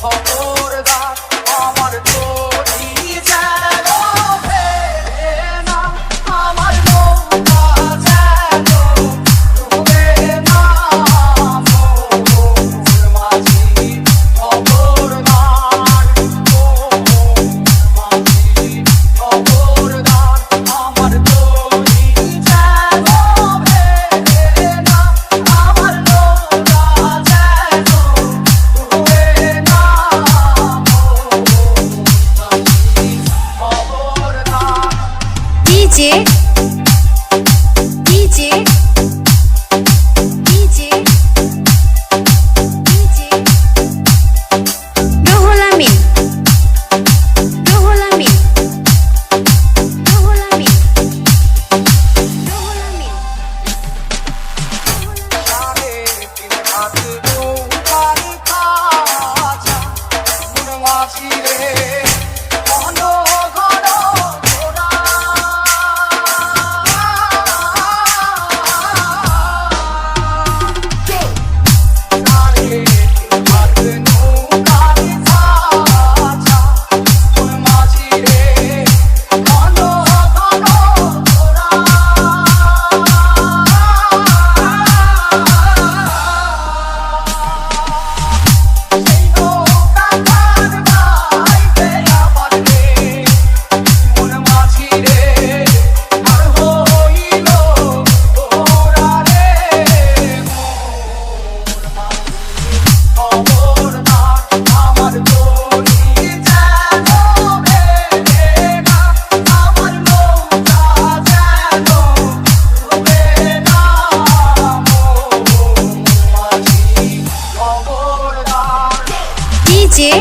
খবরদার আমার তরি যেন ভেড়ে না, আমার নৌকা যেন ডুবে না। মোর মাঝি খবরদার, ও মাঝি খবরদার আমার তরি যেন ভেড়ে না, আমার নৌকা যেন ডুবে না। খবরদার DJ DJ DJ DJ Ruhul Amin Ruhul Amin Ruhul Amin Ruhul Amin সাড়ে তিন হাত নৌকার খাঁচা, মোর মাঝি রে ঘন ঘন ঘোরা। সাড়ে তিন হাত নৌকার খাঁচা, মোর মাঝি রে ঘন ঘন ঘোরা। সেই নৌকা কার বাইতে আমার রে, মোর মাঝি রে আর হইল ওরা রে। মোর মাঝি খবরদার আমার তরি যেন ভেড়ে না, আমার নৌকা যেন ডুবে না। মোর মাঝি খবরদার ডিজে